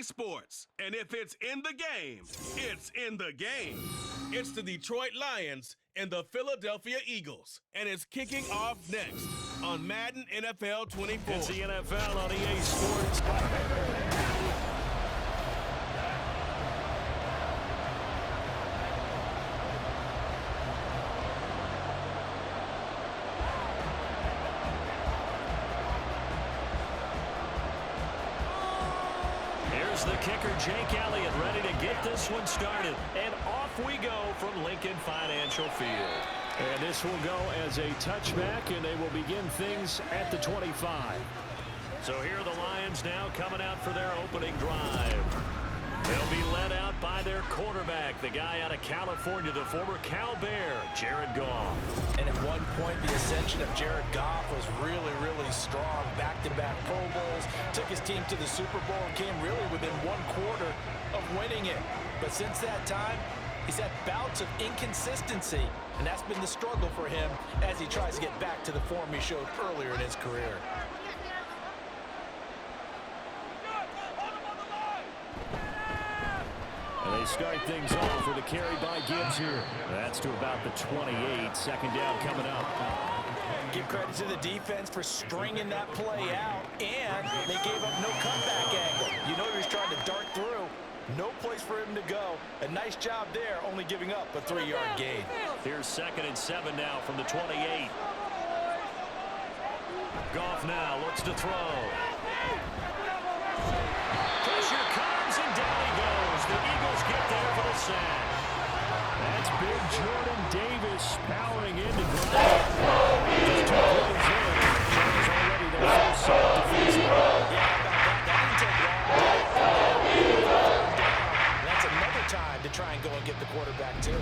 sports. And if it's in the game, it's in the game. It's the Detroit Lions and the Philadelphia Eagles. And it's kicking off next on Madden NFL 24. It's the NFL on EA Sports. Here's the kicker, Jake Elliott, ready to get this one started. And off we go from Lincoln Financial Field. And this will go as a touchback, and they will begin things at the 25. So here are the Lions now coming out for their opening drive. They'll be led out by their quarterback, the guy out of California, the former Cal Bear, Jared Goff. And at one point, the ascension of Jared Goff was really, really strong. Back-to-back Pro Bowls, took his team to the Super Bowl and came really within one quarter of winning it. But since that time, he's had bouts of inconsistency, and that's been the struggle for him as he tries to get back to the form he showed earlier in his career. And they start things off with a carry by Gibbs here. That's to about the 28. Second down coming up. Give credit to the defense for stringing that play out, and they gave up no comeback angle. You know he was trying to dart through. No place for him to go. A nice job there, only giving up a 3-yard gain. Here's 2nd and 7 now from the 28. Goff now looks to throw. Pressure comes, and down he goes. The Eagles get there for the sack. That's big Jordan Davis powering in to drive. Just 2 plays in. Jones already there for the sack defensively. That's another time to try and go and get the quarterback too.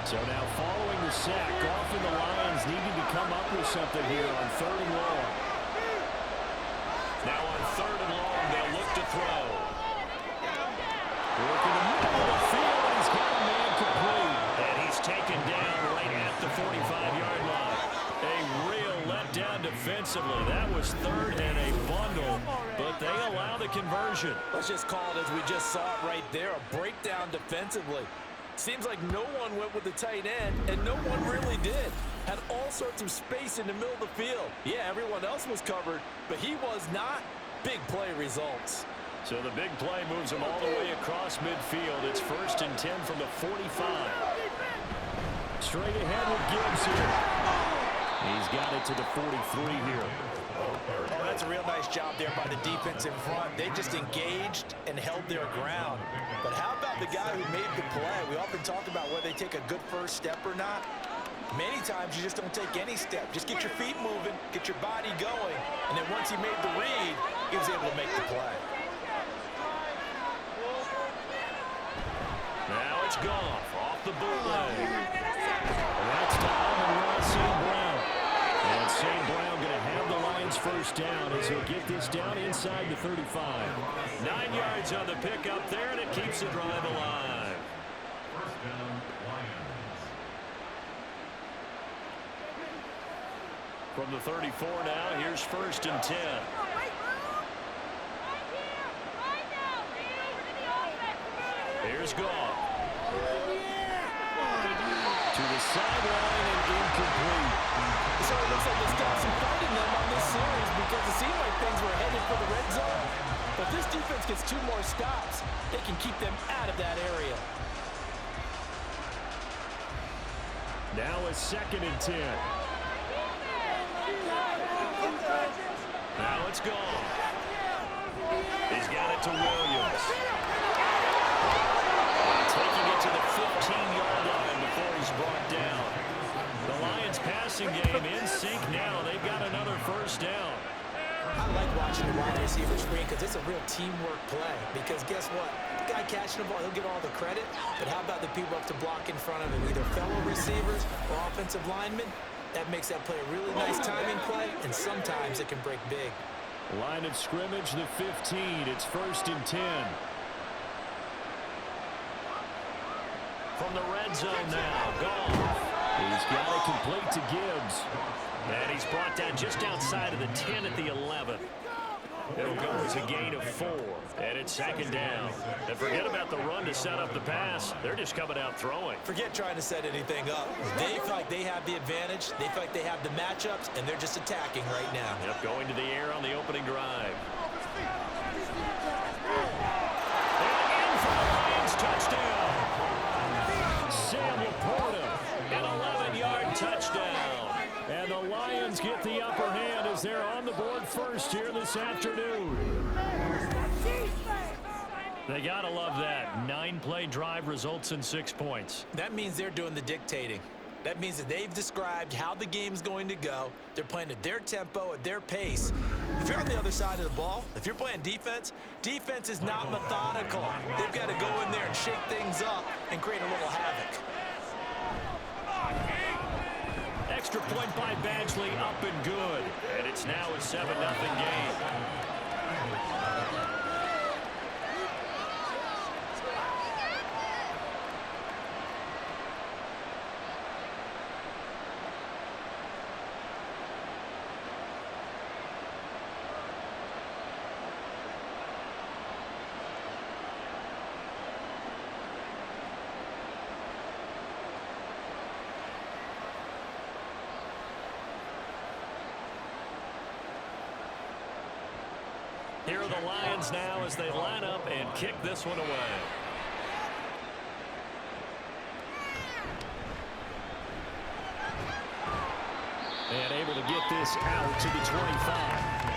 So now following the sack, Goff and the Lions needing to come up with something here on 3rd and long. Now on 3rd and long, they'll look to throw. Working the middle of the field, and he's got a man complete. And he's taken down right at the 45-yard line. A real letdown defensively. That was 3rd and a bundle, but they allow the conversion. Let's just call it as we just saw it right there, a breakdown defensively. Seems like no one went with the tight end, and no one really did. Had all sorts of space in the middle of the field. Yeah, everyone else was covered, but he was not. Big play results. So the big play moves him all the way across midfield. It's 1st and 10 from the 45. Straight ahead with Gibbs here. He's got it to the 43 here. Oh, that's a real nice job there by the defense in front. They just engaged and held their ground. But how about the guy who made the play? We often talk about whether they take a good first step or not. Many times you just don't take any step. Just get your feet moving, get your body going, and then once he made the read, he was able to make the play. Now it's Goff off the bootleg. That's to Amon-Ra St. Brown. And St. Brown going to have the Lions first down as he'll get this down inside the 35. 9 yards on the pickup there, and it keeps the drive alive. First down, Lions. From the 34 now, here's 1st and 10. Here's Goff. To the sideline and incomplete. So it looks like there's got some fight in them on this series because it seemed like things were headed for the red zone. But this defense gets 2 more stops. They can keep them out of that area. Now a 2nd and 10. Now it's Goff. He's got it to Williams. Taking it to the 15-yard line before he's brought down. The Lions passing game in sync now. They've got another first down. I like watching the wide receiver screen because it's a real teamwork play. Because guess what? The guy catching the ball, he'll get all the credit. But how about the people up to block in front of him, either fellow receivers or offensive linemen? That makes that play a really nice timing play, and sometimes it can break big. Line of scrimmage, the 15. It's 1st and 10. From the red zone now, Goff. He's got it complete to Gibbs. And he's brought down just outside of the 10 at the 11. It'll go as a gain of 4. And it's second down. And forget about the run to set up the pass. They're just coming out throwing. Forget trying to set anything up. They feel like they have the advantage. They feel like they have the matchups, and they're just attacking right now. Yep, going to the air on the opening drive. And in for the Lions touchdown. Sam Laporta, an 11-yard touchdown. And the Lions get the upper hand as they're on the board first here this afternoon. They got to love that. 9-play drive results in 6 points. That means they're doing the dictating. That means that they've described how the game's going to go. They're playing at their tempo, at their pace. If you're on the other side of the ball, if you're playing defense, defense is not methodical. They've got to go in there and shake things up and create a little havoc. Extra point by Badgley, up and good. And it's now a 7-0 game. Here are the Lions now as they line up and kick this one away. And able to get this out to the 25.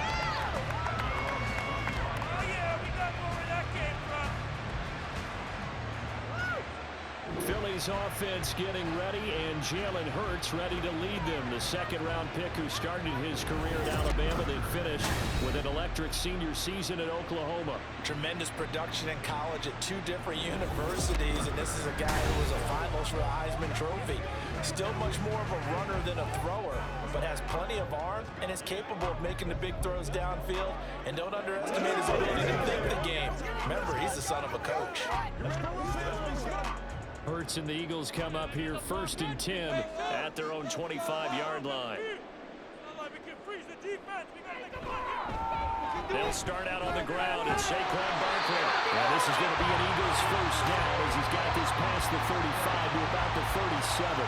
Philly's offense getting ready, and Jalen Hurts ready to lead them. The second-round pick who started his career at Alabama, then finished with an electric senior season at Oklahoma. Tremendous production in college at 2 different universities, and this is a guy who was a finalist for the Heisman Trophy. Still much more of a runner than a thrower, but has plenty of arm and is capable of making the big throws downfield. And don't underestimate his ability to think the game. Remember, he's the son of a coach. Hurts and the Eagles come up here 1st and 10 at their own 25-yard line. They'll start out on the ground at Saquon Barkley. Now this is going to be an Eagles first down as he's got this past the 35 to about the 37.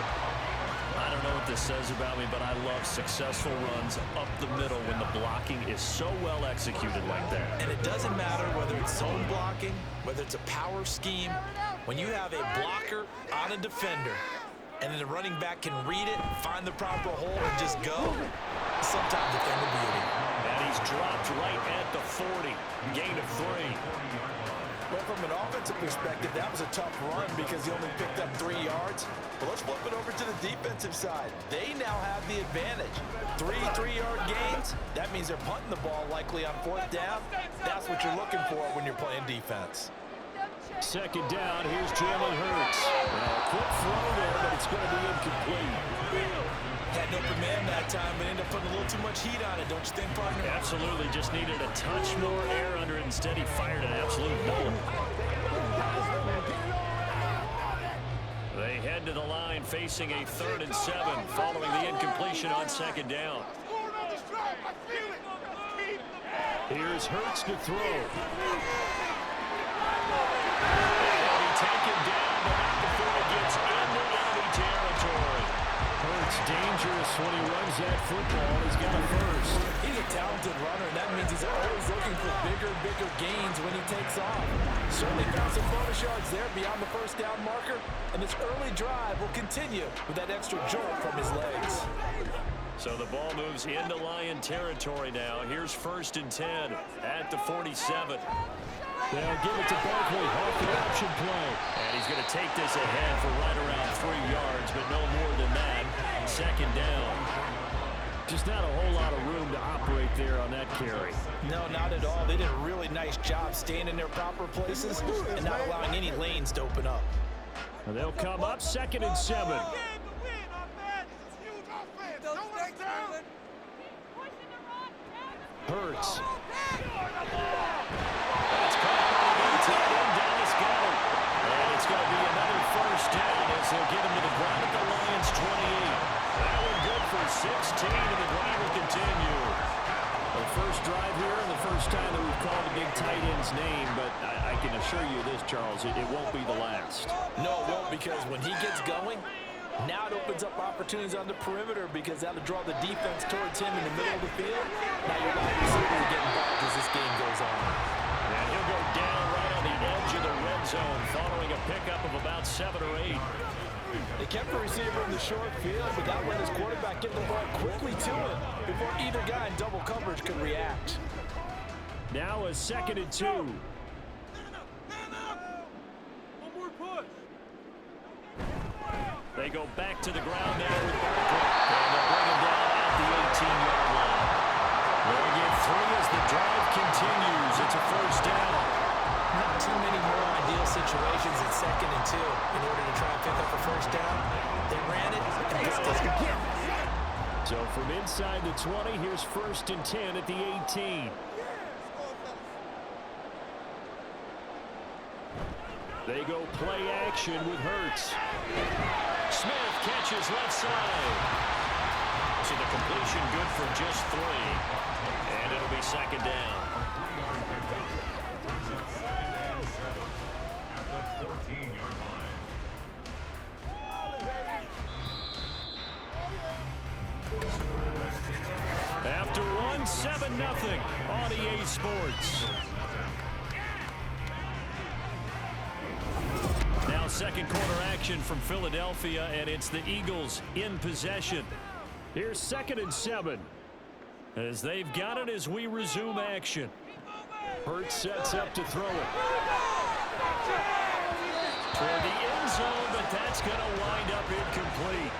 I don't know what this says about me, but I love successful runs up the middle when the blocking is so well executed like that. And it doesn't matter whether it's zone blocking, whether it's a power scheme. When you have a blocker on a defender, and then the running back can read it, find the proper hole, and just go, sometimes defend the beauty. And he's dropped right at the 40. Gain of 3. Well, from an offensive perspective, that was a tough run because he only picked up 3 yards. But let's flip it over to the defensive side. They now have the advantage. 3 3-yard gains. That means they're punting the ball likely on 4th down. That's what you're looking for when you're playing defense. Second down, here's Jalen Hurts. Quick throw there, but it's going to be incomplete. Had an open man that time, but ended up putting a little too much heat on it, don't you think, partner? Absolutely, just needed a touch more air under it. Instead, he fired an absolute bullet. They head to the line facing a 3rd and 7 following the incompletion on second down. Here's Hurts to throw. Taken down, but not before it gets into enemy territory. Hurts dangerous when he runs that football. He's got a first. He's a talented runner, and that means he's always looking for bigger and bigger gains when he takes off. Certainly found some bonus yards there beyond the 1st down marker, and this early drive will continue with that extra jolt from his legs. So the ball moves into Lion territory now. Here's 1st and 10 at the 47. They'll give it to Barkley off the option play. And he's going to take this ahead for right around 3 yards, but no more than that. Second down. Just not a whole lot of room to operate there on that carry. No, not at all. They did a really nice job staying in their proper places and not allowing any lanes to open up. And they'll come up 2nd and 7. Hurts. That's caught by the tight end, Dallas Goedert. And it's going to be another first down as they'll get him to the ground at the Lions' 28. that tight end's name, but I can assure you this, Charles, it won't be the last. No, it won't, because when he gets going, now it opens up opportunities on the perimeter because that'll draw the defense towards him in the middle of the field. Now your wide receiver will get involved as this game goes on. And he'll go down right on the edge of the red zone following a pickup of about 7 or 8. They kept the receiver in the short field, but that let his quarterback get the ball quickly to him before either guy in double coverage could react. Now a 2nd and 2. One more push. They go back to the ground now with Barkley, and they'll bring him down at the 18-yard line. They'll get 3 as the drive continues. It's a first down. Not too many more ideal situations at 2nd and 2 in order to try and pick up a first down. They ran it, and this doesn't get it. So from inside the 20, here's 1st and 10 at the 18. They go play action with Hurts. Smith catches left side. So the completion good for just 3. And it'll be 2nd down. At the 14-yard line. After 1, 7-0 on EA Sports. Now 2nd quarter action from Philadelphia, and it's the Eagles in possession. Here's 2nd and 7 as they've got it as we resume action. Hurts sets up to throw it toward the end zone, but that's going to wind up incomplete.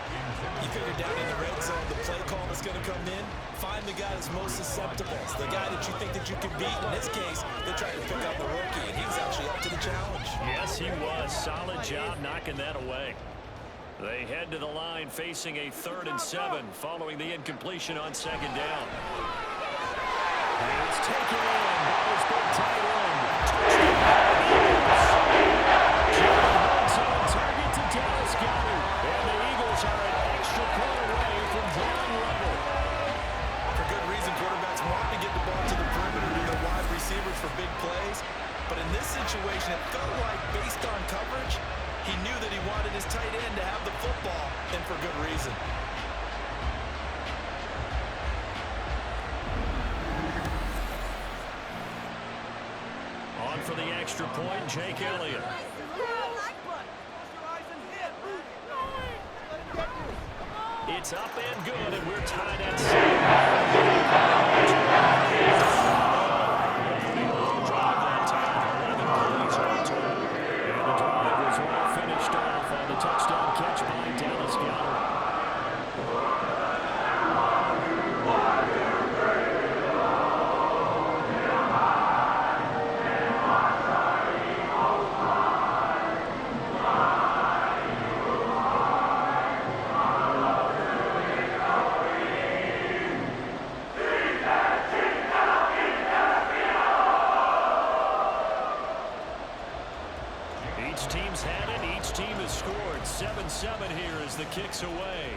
You figure down in the red zone, the play call that's going to come in, find the guy that's most susceptible, the guy that you think that you can beat. In this case, they tried to pick out the rookie, and he was actually up to the challenge. Yes, he was. Solid job knocking that away. They head to the line facing a 3rd and 7 following the incompletion on 2nd down. It's taken in by his big tight end. On target to Dallas Goedert. And the Eagles are an extra point away from ground level. For good reason, quarterbacks want to get the ball to the perimeter to their wide receivers for big plays. But in this situation, it felt like, based on coverage, he knew that he wanted his tight end to have the football, and for good reason. On for the extra point, Jake Elliott. It's up and good, and we're tied at 7. Finished off on the touchdown catch by Dallas Goedert. Each team's had it. Each team has scored. 7-7 here as the kick's away.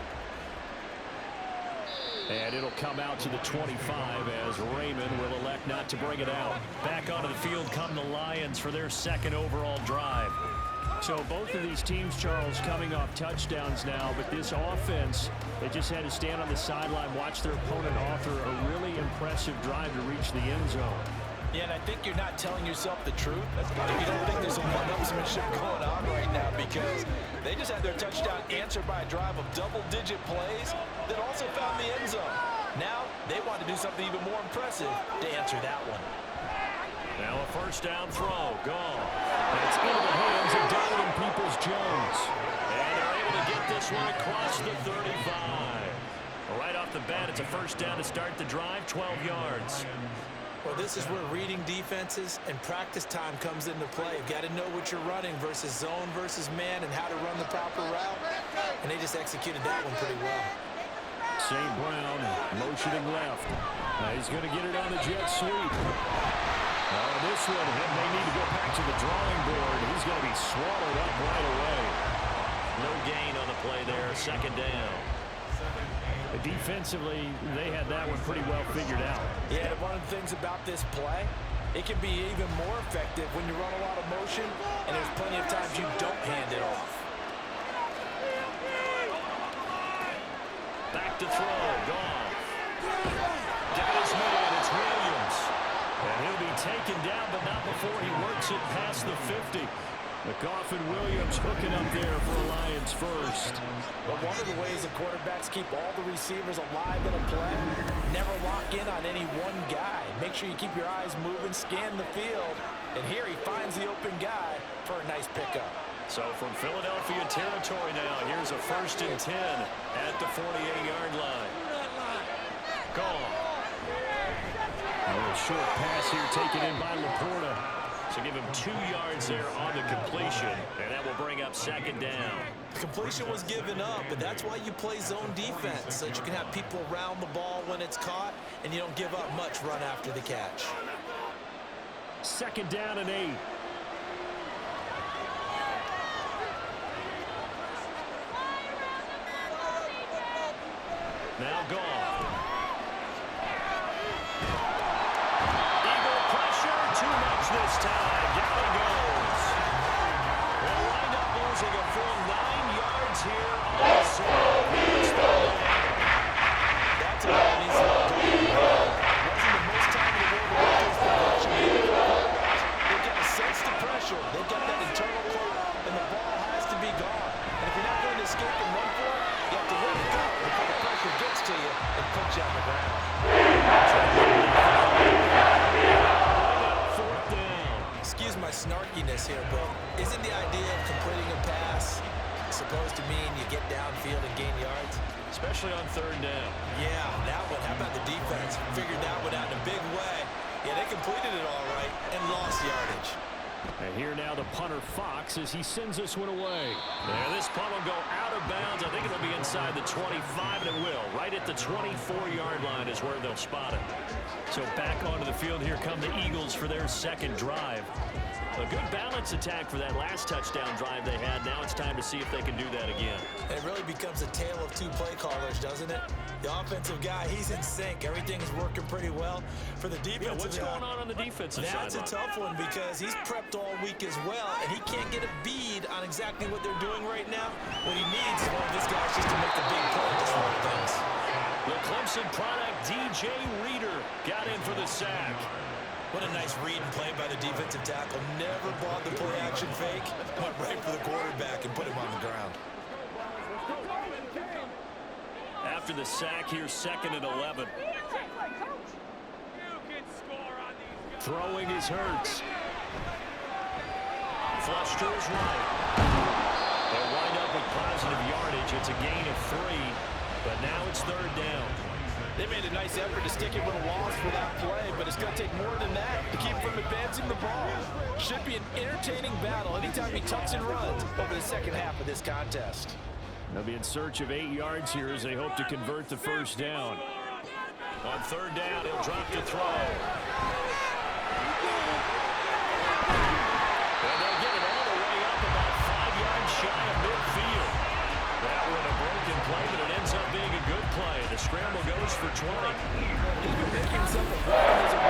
And it'll come out to the 25 as Raymond will elect not to bring it out. Back onto the field come the Lions for their 2nd overall drive. So both of these teams, Charles, coming off touchdowns now, but this offense, they just had to stand on the sideline, watch their opponent offer a really impressive drive to reach the end zone. Yeah, and I think you're not telling yourself the truth if you don't think there's a one-upsmanship going on right now, because they just had their touchdown answered by a drive of double-digit plays that also found the end zone. Now they want to do something even more impressive to answer that one. Now a first down throw, gone. It's into the hands of Donovan Peoples-Jones. And they're able to get this one across the 35. Right off the bat, it's a first down to start the drive, 12 yards. Well, this is where reading defenses and practice time comes into play. You've got to know what you're running versus zone versus man and how to run the proper route. And they just executed that one pretty well. St. Brown motioning left. Now he's going to get it on the jet sweep. Now this one, he may need to go back to the drawing board. He's going to be swallowed up right away. No gain on the play there, 2nd down. Defensively, they had that one pretty well figured out. Yeah, one of the things about this play, It can be even more effective when you run a lot of motion, and there's plenty of times you don't hand it off. Back to throw. Goff. Got his man. It's Williams. And he'll be taken down, but not before he works it past the 50. Goff and Williams hooking up there for a Lions first. But one of the ways the quarterbacks keep all the receivers alive in a play, never lock in on any one guy. Make sure you keep your eyes moving, scan the field. And here he finds the open guy for a nice pickup. So from Philadelphia territory now, here's a 1st and 10 at the 48-yard line. Goff. A little short pass here taken in by Laporta. So give him 2 yards there on the completion, and that will bring up 2nd down. Completion was given up, but that's why you play zone defense, so that you can have people around the ball when it's caught, and you don't give up much run after the catch. 2nd down and 8. Now Goff. Eagle pressure, too much this time. Down he goes. They'll wind up losing a full 9 yards here on the side. That's a bad easy goal. Wasn't the most time in the world to get this possession. They've got to sense the pressure. They've got that internal clock, and the ball has to be gone. And if you're not going to escape and run for it, you have to let it go before the pressure gets to you and puts you on the ground. 4th down. Excuse my snarkiness here, but isn't the idea of completing a pass supposed to mean you get downfield and gain yards? Especially on 3rd down. Yeah, that one. How about the defense? Figured that one out in a big way. Yeah, they completed it all right and lost yardage. And here now the punter Fox as he sends this one away. Now this punt will go out of bounds. I think it'll be inside the 25, and it will. Right at the 24-yard line is where they'll spot it. So back onto the field, here come the Eagles for their 2nd drive. A good balance attack for that last touchdown drive they had. Now it's time to see if they can do that again. It really becomes a tale of 2 play callers, doesn't it? The offensive guy, he's in sync. Everything's working pretty well. For the defensive what's going on the defensive side? That's a tough one because he's prepped all week as well, and he can't get a bead on exactly what they're doing right now. What he needs is one of his guys just to make the big play to slow things. The Clemson product, DJ Reader, got in for the sack. What a nice read and play by the defensive tackle. Never bought the play-action fake. Went right for the quarterback and put him on the ground. After the sack, here's 2nd and 11. Throwing is Hurts. Flush to his right. They'll wind up with positive yardage. It's a gain of 3, but now it's 3rd down. They made a nice effort to stick it with a loss for that play, but it's going to take more than that to keep from advancing the ball. Should be an entertaining battle anytime he tucks and runs over the 2nd half of this contest. They'll be in search of 8 yards here as they hope to convert the 1st down. On 3rd down, he'll drop to throw. And they'll get it all the way up about 5 yards shy of midfield. That one a broken play, but it ends up being a good play. The scramble goes for 20. He's been making himself a problem as a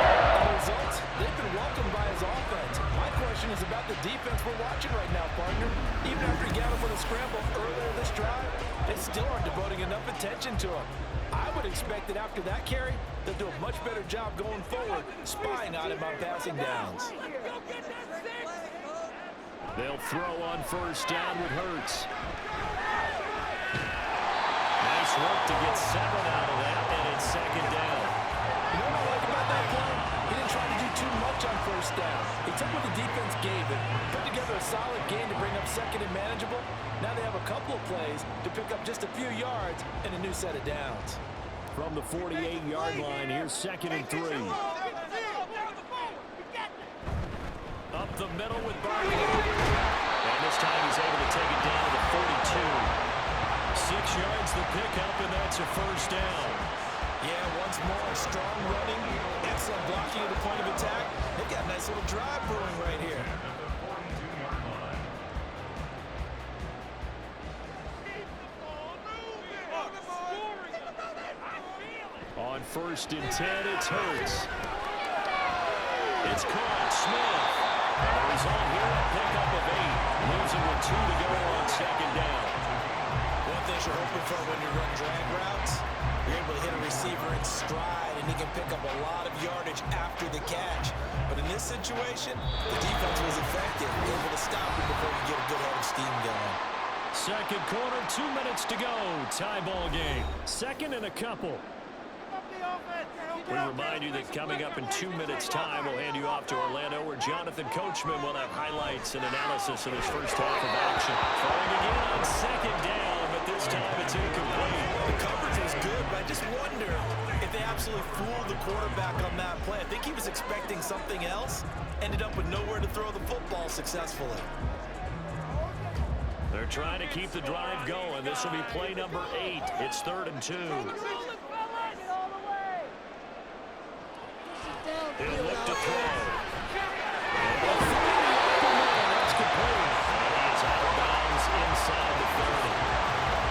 result. They've been welcomed by his offense. My question is about the defense we're watching right now, partner. Even after he got him with a scramble earlier this drive, they still aren't devoting enough attention to him. I would expect that after that carry, they'll do a much better job going forward, spying on him on passing downs. They'll throw on 1st down with Hurts. Nice work to get 7 out of that, and it's 2nd down. You know what I like about that play? He didn't try to do too much on 1st down. He took what the defense gave him, put together a solid game to bring up 2nd and manageable. Now they have a couple of plays to pick up just a few yards and a new set of downs. From the 48-yard line, here's 2nd and 3. Up the middle with Barkley. And this time he's able to take it down to the 42. 6 yards the pickup, and that's a 1st down. Yeah, once more, strong running, excellent blocking at the point of attack. They've got a nice little drive brewing right here. On 1st and 10, it's Hurts. It's caught. Smith. And the result here, a pickup of 8. Losing with 2 to go on second down. One thing you're hoping for when you run drag routes, you're able to hit a receiver in stride, and he can pick up a lot of yardage after the catch. But in this situation, the defense was effective, able to stop him before you get a good head of steam going. Second quarter, 2 minutes to go. Tie ball game. Second and a couple. We remind you that coming up in 2 minutes' time, we'll hand you off to Orlando, where Jonathan Coachman will have highlights and analysis of his first half of action. Throwing again on second down, but this time it's incomplete. The coverage was good, but I just wonder if they absolutely fooled the quarterback on that play. I think he was expecting something else, ended up with nowhere to throw the football successfully. They're trying to keep the drive going. This will be play number 8. It's 3rd and 2. He'll look to throw. That's complete. He is out of bounds inside the 30.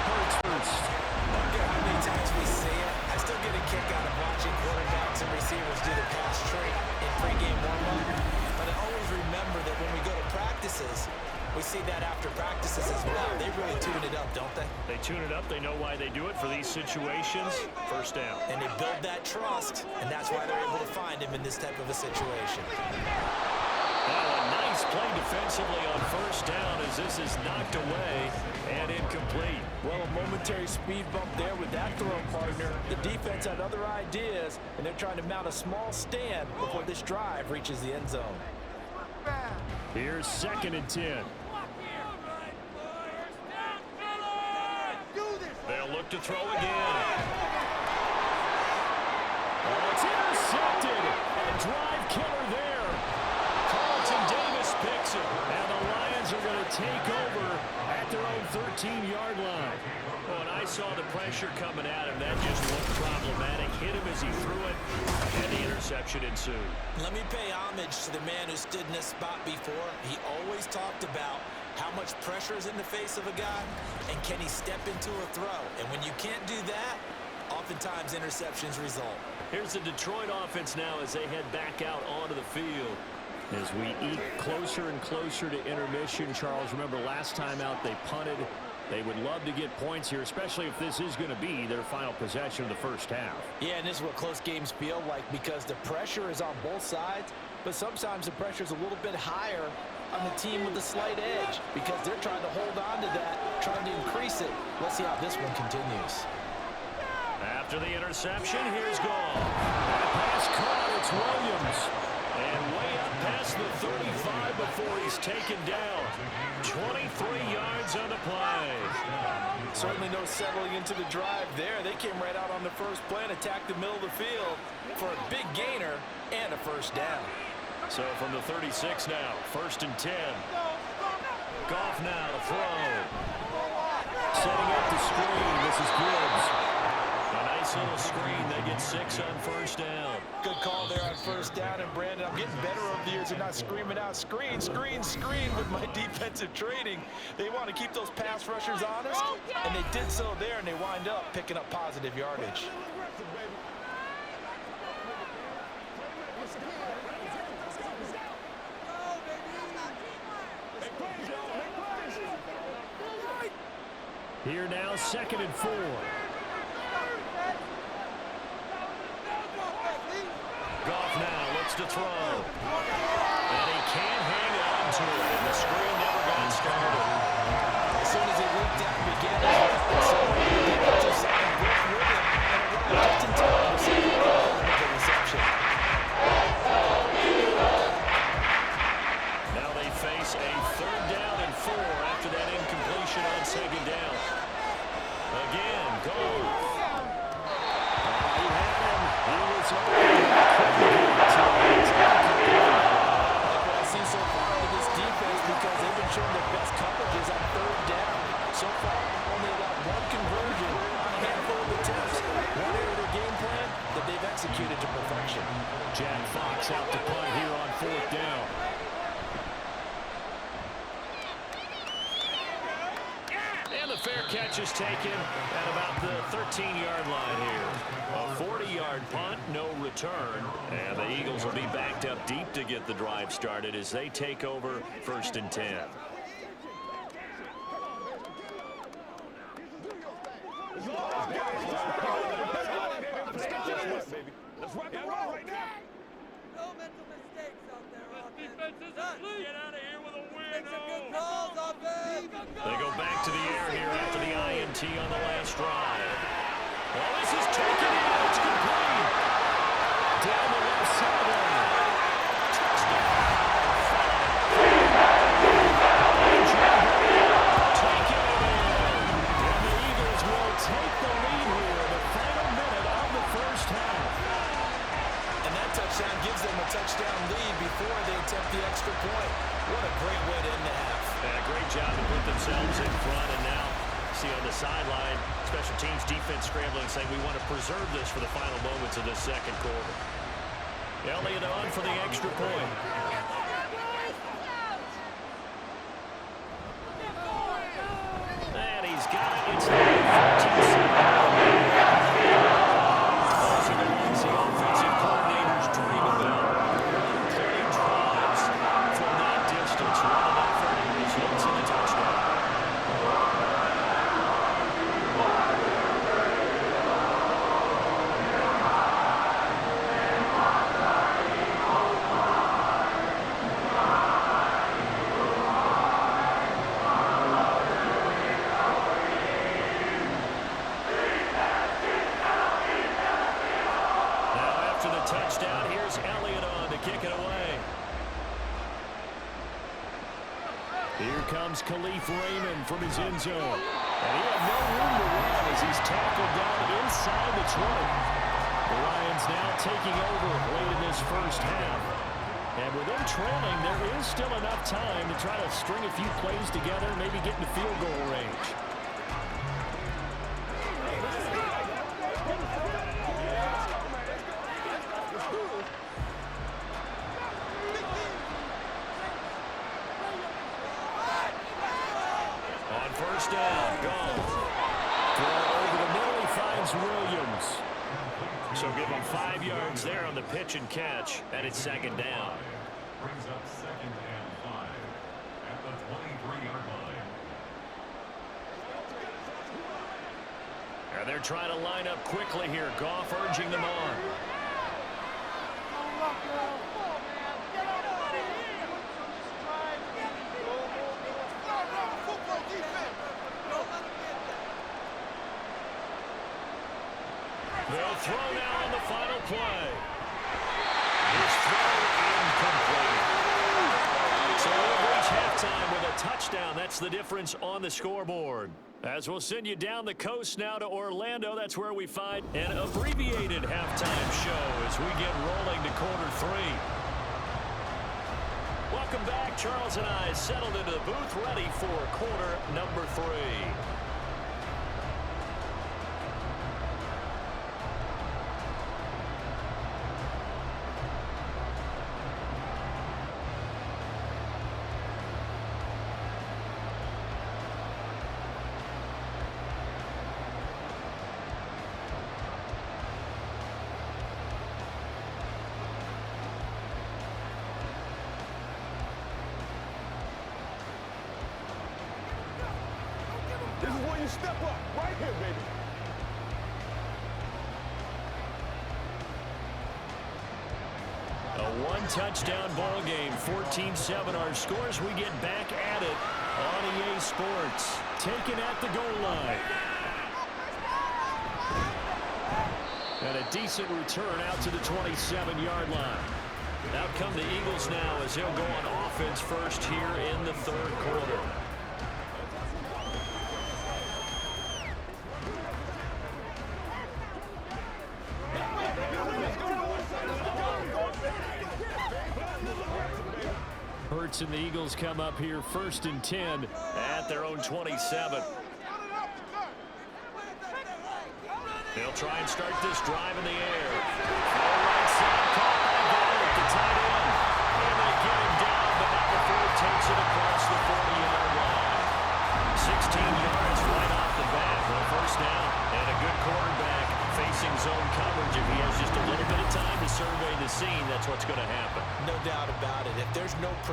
Hurts first. I don't care how many times we see it. I still get a kick out of watching quarterbacks and receivers do the pass trade in pregame warm-up. But I always remember that when we go to practices, we see that after practices as well. They really tune it up, don't they? They tune it up. They know why they do it for these situations. First down. And they build that trust, and that's why they're able to find him in this type of a situation. Now a nice play defensively on first down as this is knocked away and incomplete. Well, a momentary speed bump there with that throw partner. The defense had other ideas, and they're trying to mount a small stand before this drive reaches the end zone. Here's 2nd and 10. They'll look to throw again. Oh, it's intercepted. A drive killer there. Carlton Davis picks it. And the Lions are going to take over at their own 13-yard line. Oh, and I saw the pressure coming at him. That just looked problematic. Hit him as he threw it, and the interception ensued. Let me pay homage to the man who stood in this spot before. He always talked about how much pressure is in the face of a guy, and can he step into a throw? And when you can't do that, oftentimes interceptions result. Here's the Detroit offense now as they head back out onto the field. As we eke closer and closer to intermission, Charles, remember last time out they punted. They would love to get points here, especially if this is going to be their final possession of the first half. Yeah, and this is what close games feel like because the pressure is on both sides, but sometimes the pressure is a little bit higher on the team with the slight edge because they're trying to hold on to that, trying to increase it. Let's see how this one continues. After the interception, here's Gall. That pass caught, it's Williams. And way up past the 35 before he's taken down. 23 yards on the play. Certainly no settling into the drive there. They came right out on the first play and attacked the middle of the field for a big gainer and a first down. So from the 36 now, 1st and 10. Goff now to throw. Setting up the screen, this is Gibbs. A nice little screen, they get 6 on first down. Good call there on first down, and Brandon, I'm getting better over the years and not screaming out, screen, screen, screen with my defensive training. They want to keep those pass rushers honest, and they did so there, and they wind up picking up positive yardage. Here now, 2nd and 4. Goff now looks to throw. And he can't hang on to it. And the screen never got started. As soon as he looked down, began his weapon. So the defensive side worked with him and arrived just in time to save the reception. Now they face a 3rd down and 4 after that incompletion on 2nd down. Again, Goff. He had him. He was open. Like what I see so far with this defense because they've been showing their best coverages on 3rd down. So far, only allowed 1 conversion on a handful of attempts. One area of their game plan that they've executed to perfection. Jack Fox out to punt here on 4th down. And the the fair catch is taken at about the 13-yard line here. A 40-yard punt, no return. And the Eagles will be backed up deep to get the drive started as they take over 1st and 10. Let's rock and roll right now. No mental mistakes out there, offense. Defense is asleep. Get out of here with a win. Make some good calls, offense. They go back to the air here after the INT on the last drive. Well, this is taken in. It's complete. Down the left sideline. Touchdown. Take it in. And the Eagles will take the lead here in the final minute of the first half. And that touchdown gives them a touchdown lead before they attempt the extra point. What a great way to end the half. Great job to put themselves in front, and now see on the sideline, special teams defense scrambling, saying we want to preserve this for the final moments of this second quarter. Elliott on for the extra point. And he's got it. It's the 14-7. Also the ones the offensive coordinators dream about. Creating drives from that distance. Running up for the results in a touchdown. Touchdown. Here's Elliott on to kick it away. Here comes Khalif Raymond from his end zone. And he had no room to run as he's tackled down inside the 20. The Lions now taking over late in this first half. And with them trailing, there is still enough time to try to string a few plays together, maybe get into field goal range. First down, Goff. Throw over the middle, he finds Williams. So give him 5 yards there on the pitch and catch, and it's second down. Brings up 2nd and 5 at the 23-yard line. And they're trying to line up quickly here. Goff urging them on. They'll throw now on the final play. His throw incomplete. So we'll reach halftime with a touchdown. That's the difference on the scoreboard. As we'll send you down the coast now to Orlando, that's where we find an abbreviated halftime show as we get rolling to quarter 3. Welcome back. Charles and I settled into the booth ready for quarter number 3. This is where you step up, right here, baby. A one-touchdown ball game, 14-7 our scores. We get back at it on EA Sports. Taken at the goal line. And a decent return out to the 27-yard line. Out come the Eagles now as they'll go on offense first here in the third quarter. Hurts and the Eagles come up here 1st and 10 at their own 27. They'll try and start this drive in the air. Right side, caught by Ball at the tight end. And they get him down, but not before he takes it across the 40-yard line. 16 yards right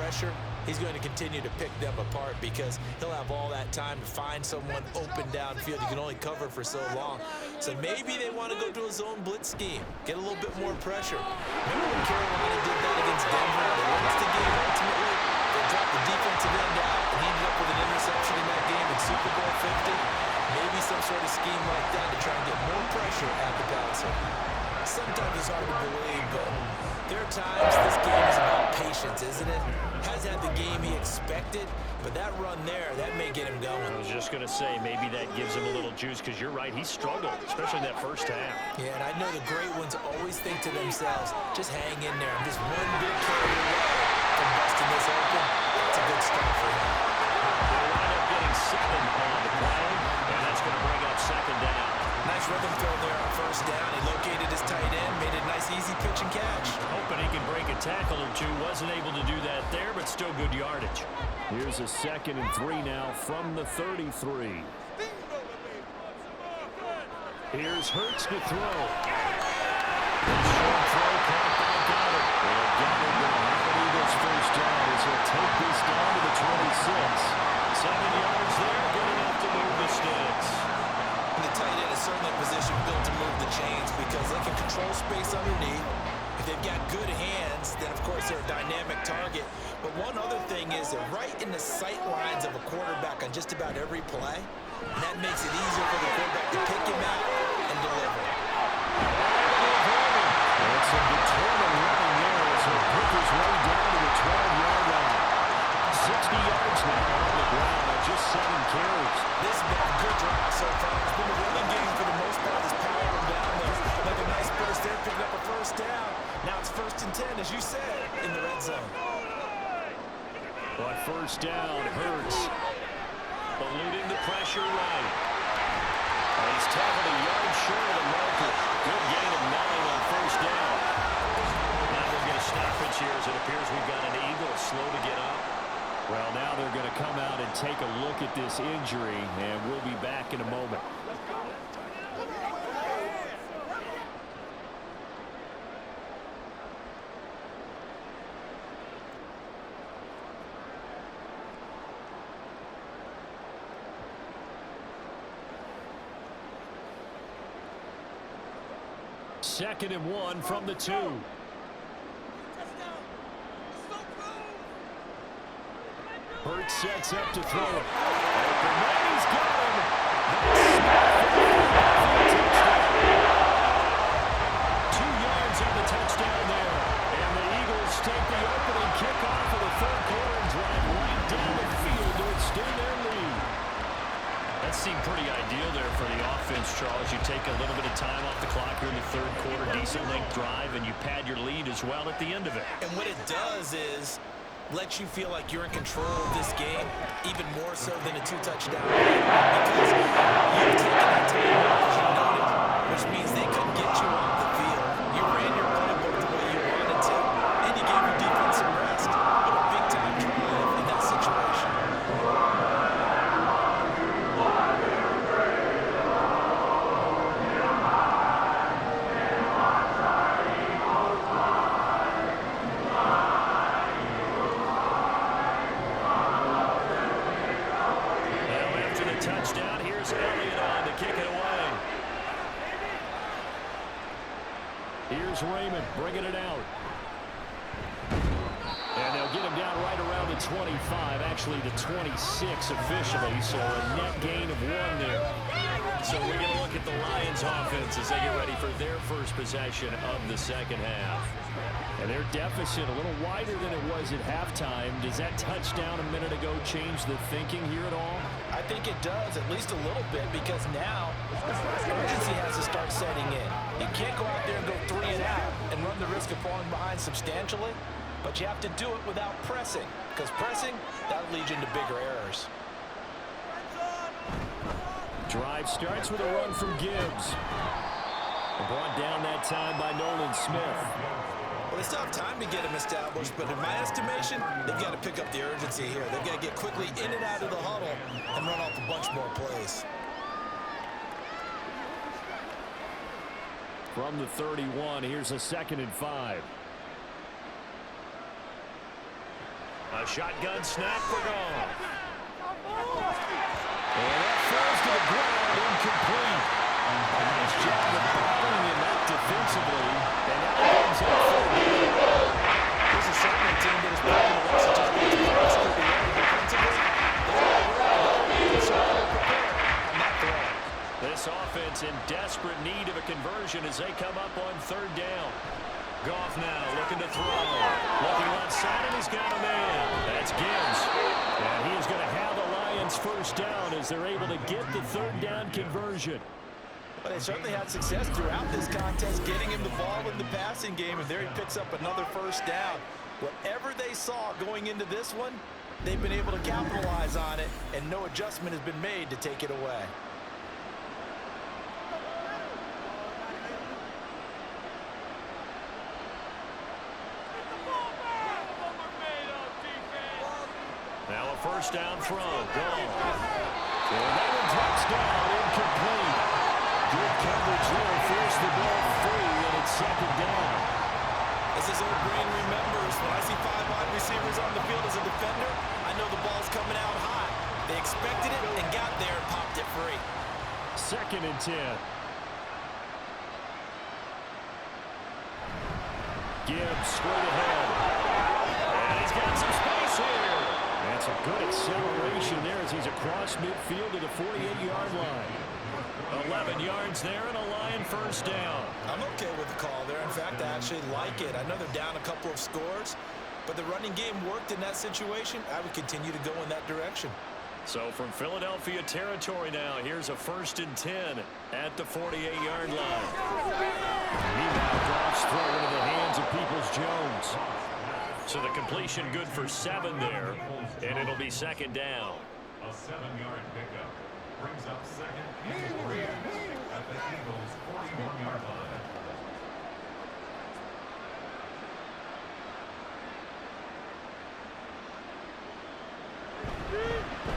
pressure, he's going to continue to pick them apart because he'll have all that time to find someone open downfield. You can only cover for so long. So maybe they want to go to a zone blitz scheme, get a little bit more pressure. Remember when Carolina did that against Denver? They lost the game ultimately. They dropped the defensive end out and ended up with an interception in that game in Super Bowl 50. Maybe some sort of scheme like that to try and get more pressure at the passer. Sometimes it's hard to believe, but there are times this game is about patience, isn't it? Has had the game he expected, but that run there, that may get him going. I was just going to say, maybe that gives him a little juice, because you're right, he struggled, especially in that first half. Yeah, and I know the great ones always think to themselves, just hang in there. I'm just one big carry away from busting this open. That's a good start for him. They'll wind up getting 7 on the play, and that's going to bring up second down. Nice rhythm throw there on first down. He located his tight end, made a nice easy pitch and catch. Hoping he can break a tackle or two. Wasn't able to do that there, but still good yardage. Here's a 2nd and 3 now from the 33. Here's Hurts to throw. Short throw, caught by Goddard. And Goddard will have an Eagles first down as he'll take this down to the 26. 7 yards there, good enough to move the sticks. And the tight end is certainly a position built to move the chains because they can control space underneath. If they've got good hands, then of course they're a dynamic target. But one other thing is they're right in the sight lines of a quarterback on just about every play. And that makes it easier for the quarterback to pick him out and deliver. That's a determined running there as he'll pick his way down to the 12-yard line. 60 yards now on the ground on just 7 carries. This has been a good drive so far. It's been a running game for the most part. It's powered him down there. Like a nice burst there, picking up a first down. Now it's 1st and 10, as you said, in the red zone. But first down, Hurts eluding the pressure right. And he's tackled a yard short of the marker. Good gain of 9 on first down. Now we'll get a stoppage here as it appears we've got an Eagle slow to get up. Well, now they're going to come out and take a look at this injury, and we'll be back in a moment. Second and 1 from the 2. Hurts sets up to throw it. He's got him. That's 2 yards on the touchdown there. And the Eagles take the opening kickoff of the 3rd quarter and drive right down the field to extend their lead. That seemed pretty ideal there for the offense, Charles. You take a little bit of time off the clock here in the 3rd quarter, decent length drive, and you pad your lead as well at the end of it. And what it does is let you feel like you're in control of this game, even more so than a 2-touchdown game, because you've taken that time off, as you noted, which means they couldn't get you off the field. You ran your playbook the way you wanted to, and you gave your defense some rest. But a big-time drive in that situation. Touchdown. Here's Elliott on to kick it away. Here's Raymond bringing it out. And they'll get him down right around the 25, actually the 26 officially, so a net gain of 1 there. So we're going to look at the Lions offense as they get ready for their first possession of the 2nd half. And their deficit a little wider than it was at halftime. Does that touchdown a minute ago change the thinking here at all? I think it does, at least a little bit, because now urgency has to start setting in. You can't go out there and go 3 and out and run the risk of falling behind substantially, but you have to do it without pressing, because pressing, that'll lead you into bigger errors. Drive starts with a run from Gibbs. Brought down that time by Nolan Smith. Well, they still have time to get him established, but in my estimation, they've got to pick up the urgency here. They've got to get quickly in and out of the huddle and run off a bunch more plays. From the 31, here's a 2nd and 5. A shotgun snap for Goff. And that falls to the ground, incomplete. A nice job of bottling him up defensively. And now he brings up third down. This is certainly a team that is probably the rest of just going to pass through the air defensively. They're certainly prepared on that throw. This offense in desperate need of a conversion as they come up on third down. Goff now looking to throw. Looking outside, and he's got a man. That's Gibbs. And he is going to have the Lions first down as they're able to get the third down conversion. But they certainly had success throughout this contest, getting him the ball in the passing game, and there he picks up another first down. Whatever they saw going into this one, they've been able to capitalize on it, and no adjustment has been made to take it away. Now a first down throw. Gone. And that one drops down, incomplete. Good coverage there, forced the ball free, and it's second down. As his old brain remembers, when I see 5 wide receivers on the field as a defender, I know the ball's coming out high. They expected it and got there and popped it free. Second and 10. Gibbs straight ahead. And he's got some space here. And some good acceleration there as he's across midfield to the 48-yard line. 11 yards there and a Lion first down. I'm okay with the call there. In fact, I actually like it. I know they're down a couple of scores, but the running game worked in that situation. I would continue to go in that direction. So from Philadelphia territory now, here's a 1st and 10 at the 48-yard line. Meanwhile, Goff's throw into the hands of Peoples-Jones. So the completion good for 7 there, and it'll be second down. A 7-yard pickup brings up second and 3 at the Eagles' 41-yard line.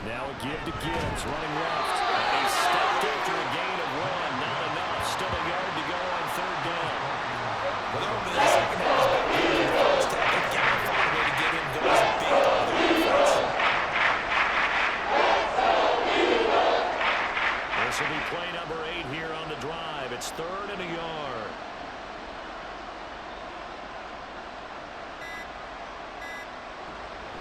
Now a give to Gibbs, running left. And he's stopped after a gain of 1. Not enough. Still a yard to go on third down. Well, they're over the second half is better than the first half. They've got to find a way to get him going as a big part of the defense. This will be play number 8 here on the drive. It's 3rd and a yard.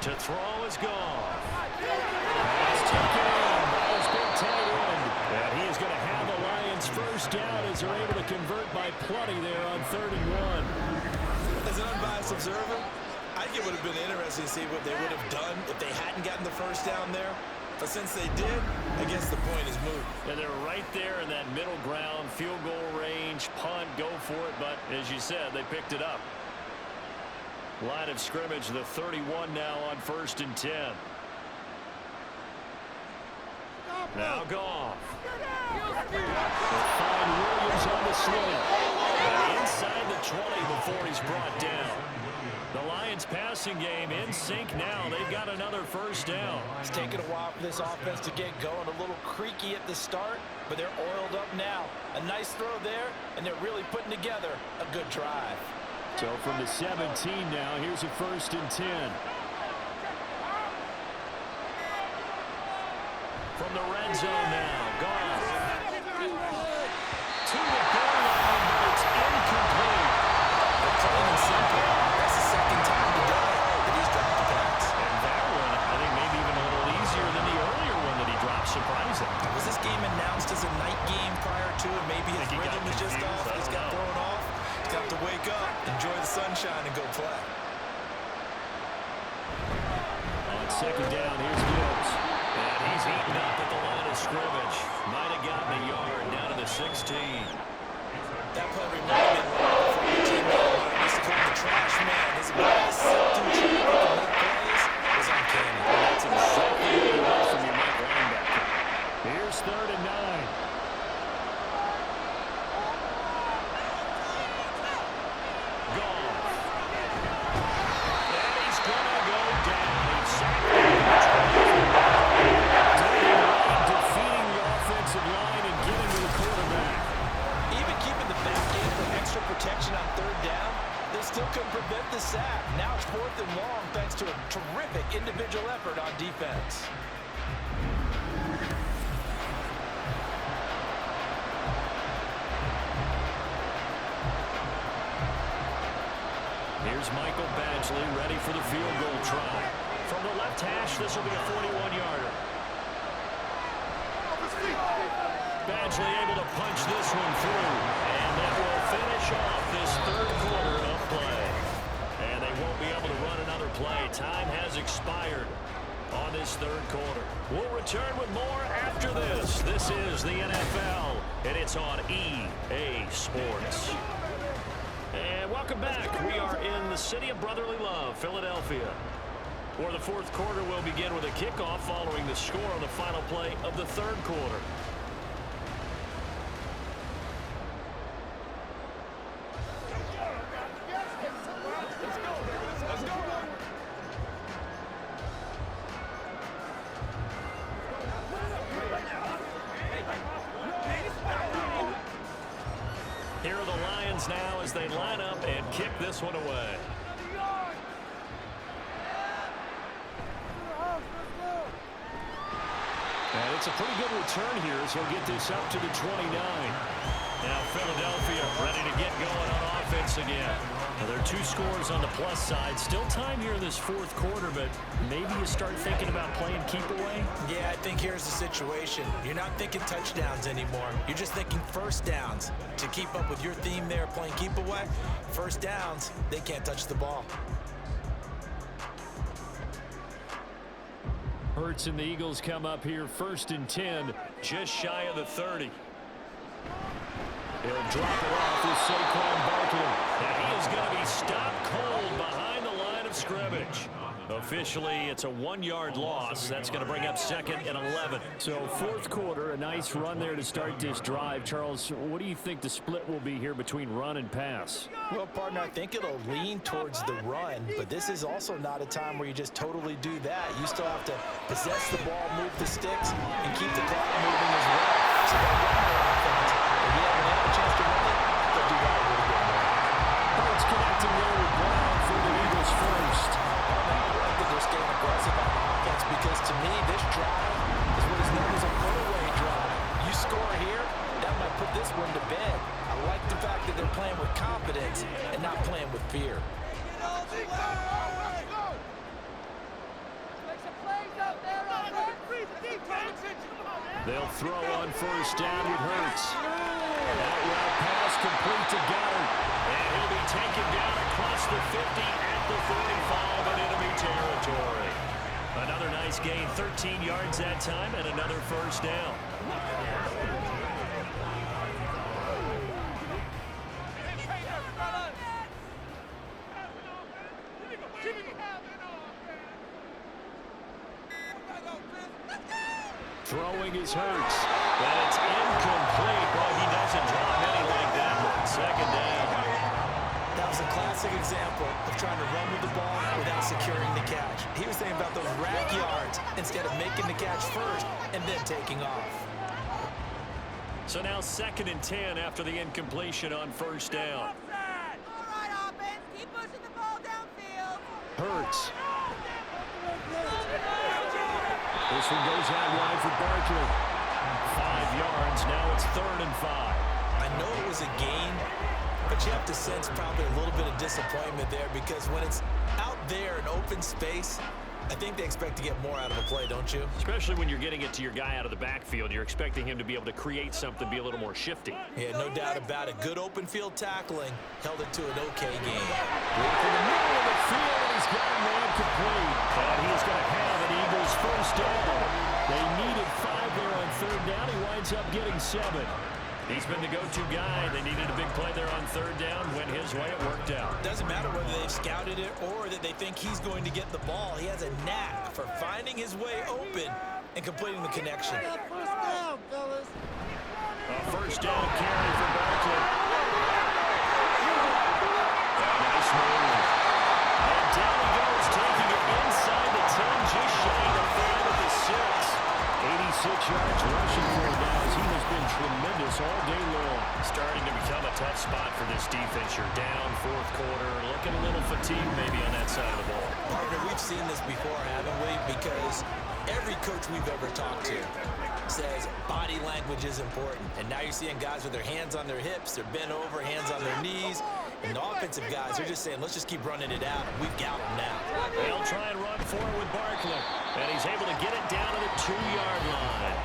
To throw is Goff. Pass taken in by his big tight end. And he is going to have the Lions first down as they're able to convert by plenty there on 3rd and 1. As an unbiased observer, I think it would have been interesting to see what they would have done if they hadn't gotten the first down there. But since they did, I guess the point is moot. And they're right there in that middle ground, field goal range, punt, go for it. But as you said, they picked it up. Line of scrimmage, the 31 now on 1st and 10. Now Goff. They'll find Williams on the slant. Inside the 20 before he's brought down. The Lions passing game in sync now. They've got another first down. It's taken a while for this offense to get going. A little creaky at the start, but they're oiled up now. A nice throw there, and they're really putting together a good drive. So from the 17 now, here's a 1st and 10. From the red zone now, Goff. To the goal line, but it's incomplete. Plain and simple. That's the second time today that he's dropped the pass. And that one, I think maybe even a little easier than the earlier one that he dropped, surprising. Was this game announced as a night game prior to it? Maybe his he got rhythm was just confused. off. He's got thrown off. He's got to wake up, enjoy the sunshine, and go play. On second down, here's Gibbs. And he's eaten up at the line of scrimmage. Might have gotten a yard down to the 16. That play reminded me of a former teammate of mine. He used to call him the trash man. His ability to sit through traffic and make plays was uncanny. And that's exactly what you want from your Mike linebacker. Here's 3rd and 9. Protection on 3rd down, they still couldn't prevent the sack. Now it's 4th and long thanks to a terrific individual effort on defense. Here's Michael Badgley ready for the field goal try. From the left hash, this will be a 41-yarder. Badgley able to punch this one through, and that will finish off this third quarter of play. And they won't be able to run another play. Time has expired on this third quarter. We'll return with more after this. This is the NFL, and it's on EA Sports. And welcome back. We are in the city of brotherly love, Philadelphia, where the fourth quarter will begin with a kickoff following the score on the final play of the third quarter. Here are the Lions now as they line up and kick this one away. And it's a pretty good return here as he'll get this up to the 29. Now Philadelphia ready to get going on offense again. Now there are 2 scores on the plus side. Still time here in this fourth quarter, but maybe you start thinking about playing keep away? Yeah, I think here's the situation. You're not thinking touchdowns anymore. You're just thinking first downs. To keep up with your theme there, playing keep away, first downs, they can't touch the ball. Hurts and the Eagles come up here 1st and 10, just shy of the 30. He'll drop it off with Saquon Barkley. And he is going to be stopped cold behind the line of scrimmage. Officially, it's a 1-yard loss. That's going to bring up 2nd and 11. So fourth quarter, a nice run there to start this drive. Charles, what do you think the split will be here between run and pass? Well, partner, I think it'll lean towards the run, but this is also not a time where you just totally do that. You still have to possess the ball, move the sticks, and keep the clock moving as well. So they'll run their offense. But yeah, when they have a chance to run it, they'll do that a little bit more. Hurts connecting there with Brown for the Eagles first. They're staying aggressive on offense because to me this drive is what is known as a put-away drive. You score here, that might put this one to bed. I like the fact that they're playing with confidence and not playing with fear. They'll throw on first down with Hurts. That route pass complete to Goddard. And he'll be taken down across the 50 at the 45 in enemy territory. Another nice gain, 13 yards that time, and another first down. Throwing his Hurts. And it's incomplete. Well, he doesn't drop many like that one. 2nd down. That was a classic example of trying to run with the ball without securing the catch. He was thinking about those rack yards instead of making the catch first and then taking off. So now 2nd and 10 after the incompletion on first down. All right, offense, keep pushing the ball downfield. Hurts. This one goes out wide for Barkley. 5 yards. Now it's 3rd and 5. I know it was a gain, but you have to sense probably a little bit of disappointment there because when it's out there in open space, I think they expect to get more out of a play, don't you? Especially when you're getting it to your guy out of the backfield. You're expecting him to be able to create something, be a little more shifty. Yeah, no doubt about it. Good open field tackling held it to an okay game. In the middle of the field, he's got a man complete. And he's going to have an Eagles first down. They needed 5 there on 3rd down. He winds up getting 7. He's been the go-to guy. They needed a big play there on 3rd down. Went his way. It worked out. Doesn't matter whether they've scouted it or that they think he's going to get the ball. He has a knack for finding his way open and completing the connection. First down, fellas. A first down carry for Barkley. Nice move. And down he goes, taking it inside the 10, just shy of the 5 at the 6. 86 yards rushing for him now as he has been tremendous all day long. Starting to become a tough spot for this defense. You're down fourth quarter, looking a little fatigued maybe on that side of the ball. Partner, we've seen this before, haven't we? Because every coach we've ever talked to says body language is important. And now you're seeing guys with their hands on their hips, they're bent over, hands on their knees. And the offensive guys are just saying, let's just keep running it out. We've got them now. They'll try and run forward with Barkley. And he's able to get it down to the 2-yard line.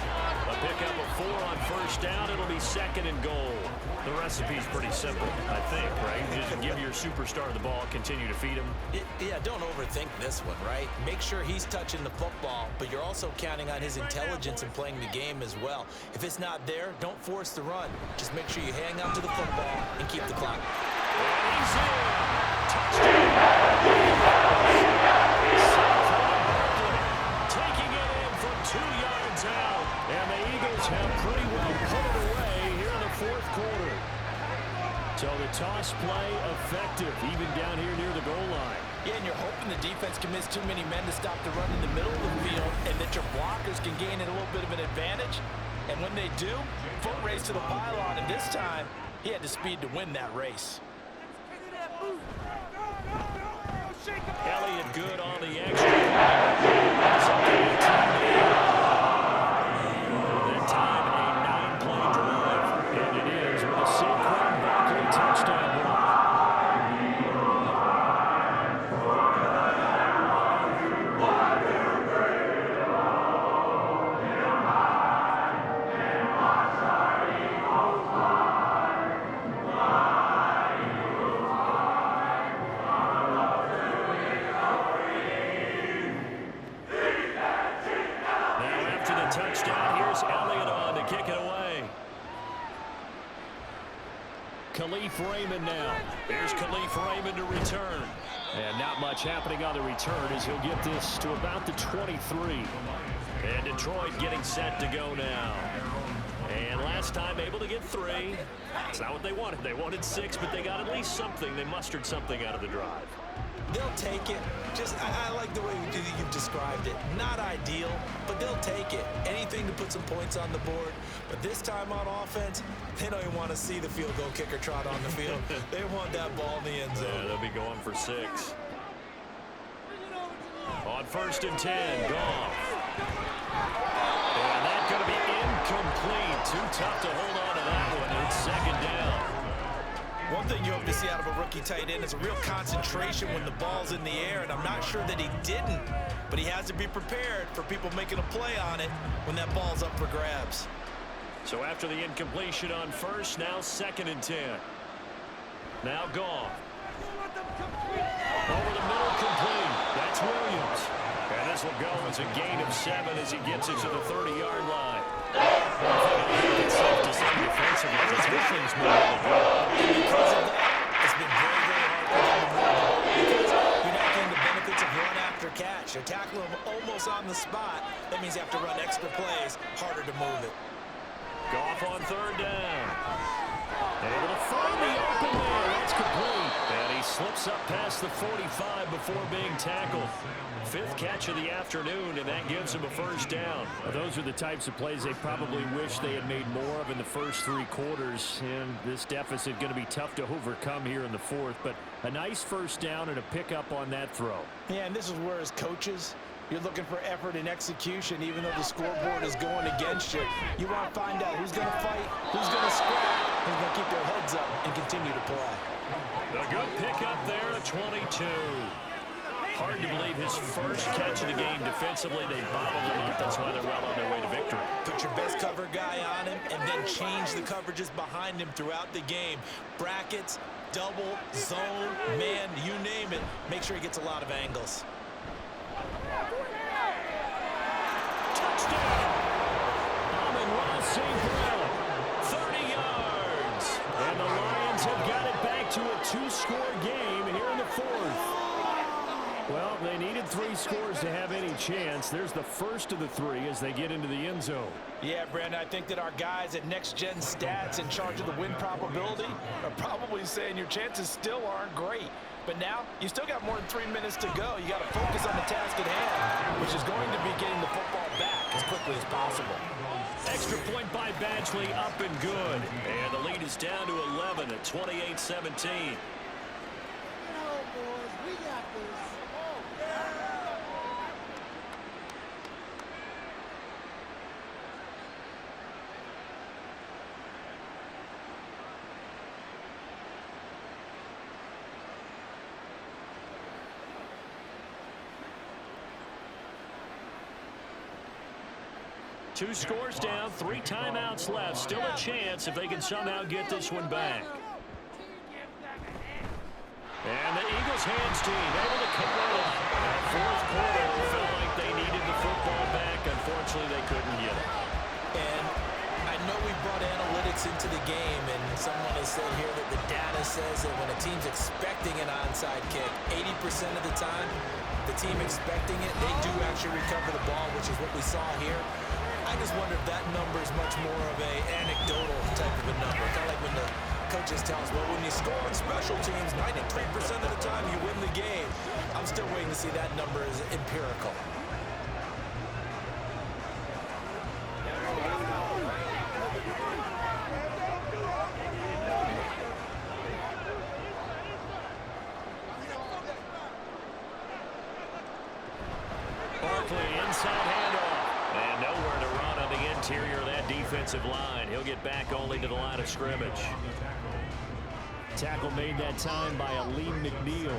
A pickup of 4 on first down. It'll be second and goal. The recipe's pretty simple, I think, right? Just give your superstar the ball, continue to feed him. Yeah, don't overthink this one, right? Make sure he's touching the football, but you're also counting on his intelligence in playing the game as well. If it's not there, don't force the run. Just make sure you hang on to the football and keep the clock. And he's in. Touchdown. Taking it in from 2 yards out. And the Eagles have pretty well put it away here in the fourth quarter. So the toss play effective, even down here near the goal line. Yeah, and you're hoping the defense can miss too many men to stop the run in the middle of the field and that your blockers can gain a little bit of an advantage. And when they do, foot race to the pylon. And this time, he had the speed to win that race. Elliott good on the extra. That time, a 9-play drive. And it is with a Saquon Barkley touchdown run. Touchdown. Here's Elliott on to kick it away. Khalif Raymond now. Here's Khalif Raymond to return. And not much happening on the return as he'll get this to about the 23. And Detroit getting set to go now. And last time able to get 3. That's not what they wanted. They wanted 6, but they got at least something. They mustered something out of the drive. They'll take it. I like the way you've described it. Not ideal, but they'll take it. Anything to put some points on the board. But this time on offense, they don't even want to see the field goal kicker trot on the field. They want that ball in the end zone. Yeah, they'll be going for 6. On 1st and 10, Goff. And that's going to be incomplete. Too tough to hold on to that one. It's second down. One thing you hope to see out of a rookie tight end is a real concentration when the ball's in the air, and I'm not sure that he didn't, but he has to be prepared for people making a play on it when that ball's up for grabs. So after the incompletion on 1st, now 2nd and 10. Now Goff. Over the middle, complete. That's Williams. And this will go as a gain of 7 as he gets it to the 30-yard line. It's safe to say defensively, this thing's moving the ball. Because of that, it's been very, very hard for them to move the ball because you're not getting the benefits of run after catch. You're tackling them almost on the spot. That means you have to run extra plays, harder to move it. Goff on 3rd down. Able to find the open man. That's complete. And he slips up past the 45 before being tackled. 5th catch of the afternoon, and that gives him a 1st down. Well, those are the types of plays they probably wish they had made more of in the first 3 quarters. And this deficit going to be tough to overcome here in the 4th. But a nice 1st down and a pickup on that throw. Yeah, and this is where as coaches, you're looking for effort and execution, even though the scoreboard is going against you. You want to find out who's going to fight, who's going to scrap, who's going to keep their heads up and continue to play. A good pickup there at 22. Hard to believe his first catch of the game defensively. They bottled him up. That's why they're well on their way to victory. Put your best cover guy on him and then change the coverages behind him throughout the game. Brackets, double, zone, man, you name it. Make sure he gets a lot of angles. Touchdown! Amon-Ra St. Brown, 30 yards. And the Lions have got it back to a 2-score game here in the 4th. Well, they needed 3 scores to have any chance. There's the first of the 3 as they get into the end zone. Yeah, Brandon, I think that our guys at Next Gen Stats in charge of the win probability are probably saying your chances still aren't great. But now, you still got more than 3 minutes to go. You got to focus on the task at hand, which is going to be getting the football back as quickly quickly as possible. Extra point by Badgley, up and good. And the lead is down to 11 at 28-17. Two scores down, 3 timeouts left. Still a chance if they can somehow get this one back. And the Eagles hands team able to come out. That fourth quarter felt like they needed the football back. Unfortunately, they couldn't get it. And I know we brought analytics into the game, and someone has said here that the data says that when a team's expecting an onside kick, 80% of the time, the team expecting it, they do actually recover the ball, which is what we saw here. I just wonder if that number is much more of an anecdotal type of a number. Kind of like when the coaches tell us, well, when you score on special teams, 93% of the time you win the game. I'm still waiting to see that number as empirical. Barkley inside handoff. And nowhere to run on the interior of that defensive line. He'll get back only to the line of scrimmage. Tackle made that time by Aleem McNeil.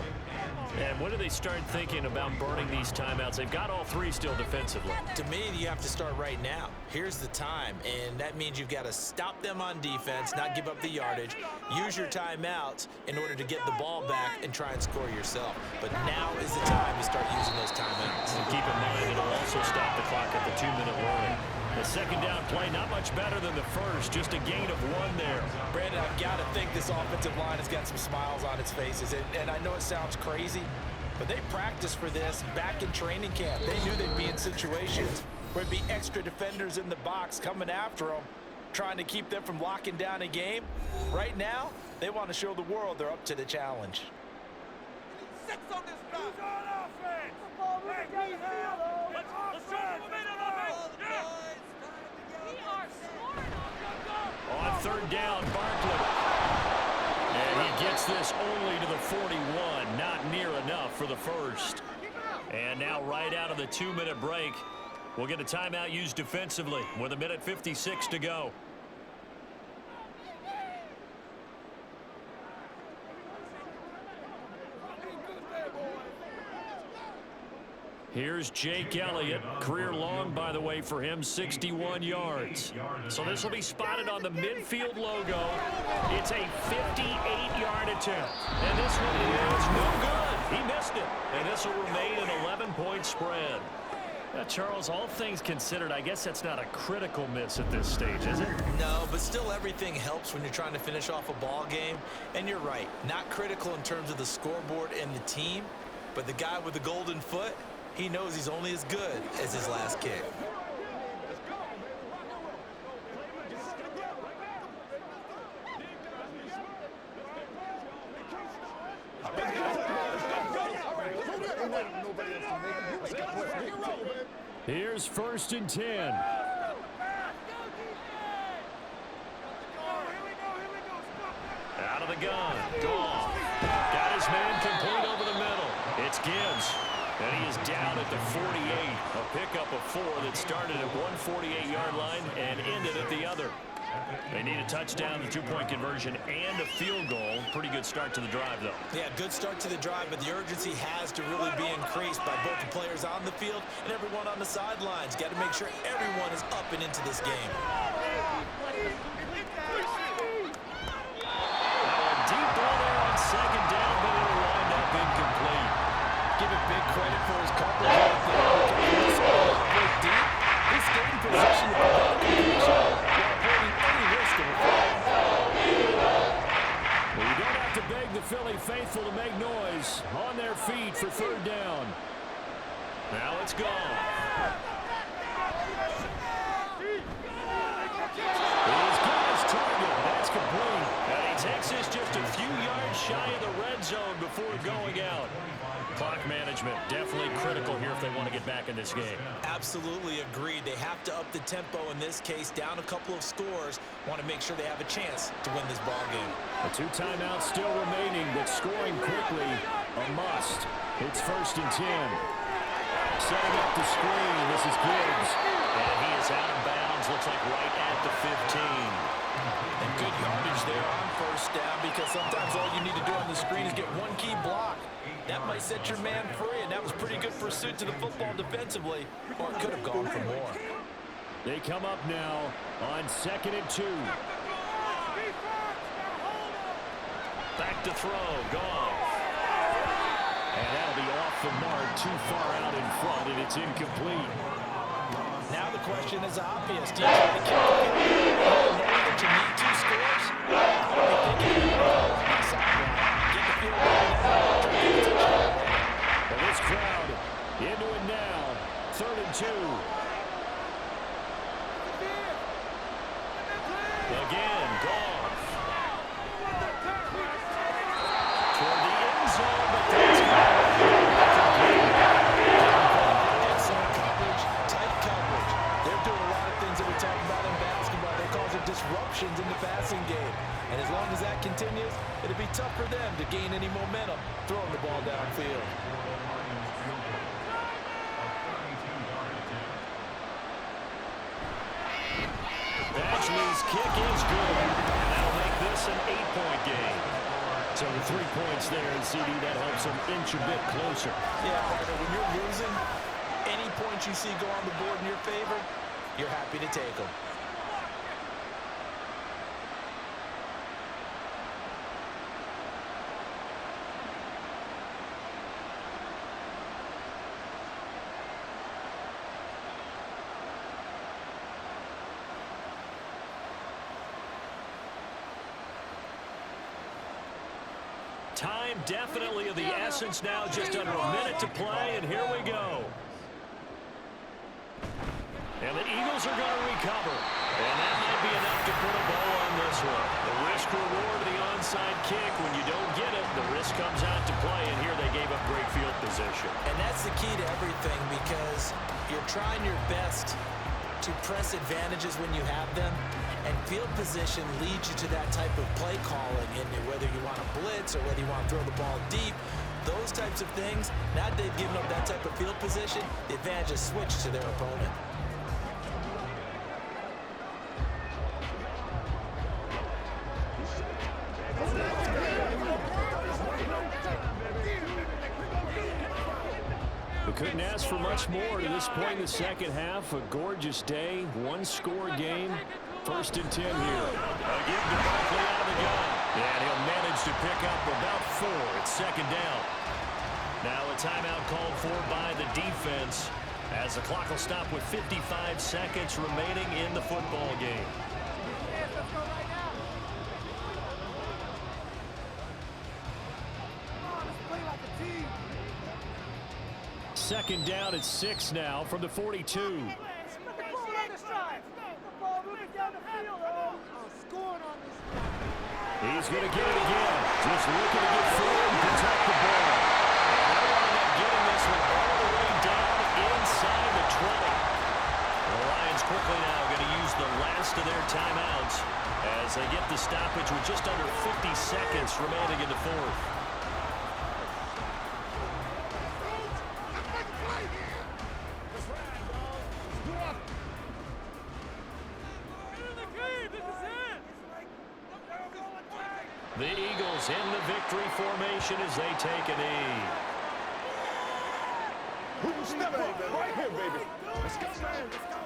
And when do they start thinking about burning these timeouts? They've got all 3 still defensively. To me, you have to start right now. Here's the time, and that means you've got to stop them on defense, not give up the yardage, use your timeouts in order to get the ball back and try and score yourself. But now is the time to start using those timeouts. And keep in mind, it'll also stop the clock at the 2-minute warning. The second down play, not much better than the first, just a gain of 1 there. Brandon, I've got to think this offensive line has got some smiles on its faces. And I know it sounds crazy, but they practiced for this back in training camp. They knew they'd be in situations where there'd be extra defenders in the box coming after them, trying to keep them from locking down a game. Right now, they want to show the world they're up to the challenge. 6 on this drive. Who's on offense? Let's show the momentum of it. Yeah. On third down, Barkley. And he gets this only to the 41. Not near enough for the first. And now right out of the 2-minute break, we'll get a timeout used defensively with 1:56 to go. Here's Jake Elliott. Career long, by the way, for him, 61 yards. So this will be spotted on the midfield logo. It's a 58-yard attempt. And this one is no good. He missed it. And this will remain an 11-point spread. Now, Charles, all things considered, I guess that's not a critical miss at this stage, is it? No, but still everything helps when you're trying to finish off a ball game. And you're right, not critical in terms of the scoreboard and the team, but the guy with the golden foot, he knows he's only as good as his last kick. Here's 1st and 10. Out of the gun. Goff. Got his man complete over the middle. It's Gibbs. And he is down at the 48. A pickup of 4 that started at one 48-yard line and ended at the other. They need a touchdown, the 2-point conversion, and a field goal. Pretty good start to the drive, though. Yeah, good start to the drive, but the urgency has to really be increased by both the players on the field and everyone on the sidelines. Got to make sure everyone is up and into this game. Now a deep ball there on 2nd down, but it'll wind up incomplete. Give it big credit for his coverage right there. He's break deep. He stayed in position to prevent a completion while avoiding any risk of a flag. Well, you don't have to beg the Philly faithful to make noise. On their feet for 3rd down. Now it's gone. He's got his target. sports game. Absolutely agreed. They have to up the tempo in this case, down a couple of scores. Want to make sure they have a chance to win this ball game. The 2 timeouts still remaining, but scoring quickly a must. It's 1st and 10. Setting up the screen, this is Gibbs. And he is out of bounds, looks like right at the 15. And good yardage there on 1st down, because sometimes all you need to do on the screen is get one key block. That might set your man free, and that was pretty good pursuit to the football defensively, or it could have gone for more. They come up now on 2nd and 2. Back to throw, Goff. And that'll be off the mark, too far out in front, and it's incomplete. Now the question is obvious. Do you try to kick the field goal knowing that you need 2 scores? Get the field goal now. Try to get a touchdown. And this crowd into it now. 3rd and 2. Again, Goff. Toward the end zone, but that's Excellent coverage, tight coverage. They're doing a lot of things that we talk about in basketball. They cause it disruptions in the passing game. And as long as that continues, it'll be tough for them to gain any momentum throwing the ball downfield. Badgley's kick is good. And that'll make this an 8-point game. So with 3 points there, and CD, that helps them inch a bit closer. Yeah, Parker, when you're losing, any points you see go on the board in your favor, you're happy to take them. Time definitely of the essence now, just under a minute to play, and here we go. And the Eagles are going to recover. And that might be enough to put a bow on this one. The risk-reward of the onside kick, when you don't get it, the risk comes out to play, and here they gave up great field position. And that's the key to everything, because you're trying your best to press advantages when you have them, and field position leads you to that type of play calling, and whether you want to blitz or whether you want to throw the ball deep, those types of things. Now that they've given up that type of field position, the advantage is switched to their opponent. We couldn't ask for much more to this point in the second half. A gorgeous day, 1-score game. 1st and 10 here. A give to Barkley out of the gun. And he'll manage to pick up about 4. It's 2nd down. Now a timeout called for by the defense, as the clock will stop with 55 seconds remaining in the football game. 2nd down at 6 now from the 42. He's going to get it again. Just looking to get forward and protect the ball. And they're going to end up getting this one all the way down inside the 20. The Lions quickly now going to use the last of their timeouts as they get the stoppage with just under 50 seconds remaining in the 4th. The Eagles in the victory formation as they take a knee. Step up right here, baby. Let's go, man. Let's go.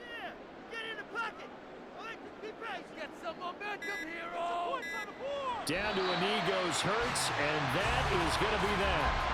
Yeah, get in the pocket. I like to keep pace. Get some momentum, hero. Down to a knee goes Hurts, and that is going to be that.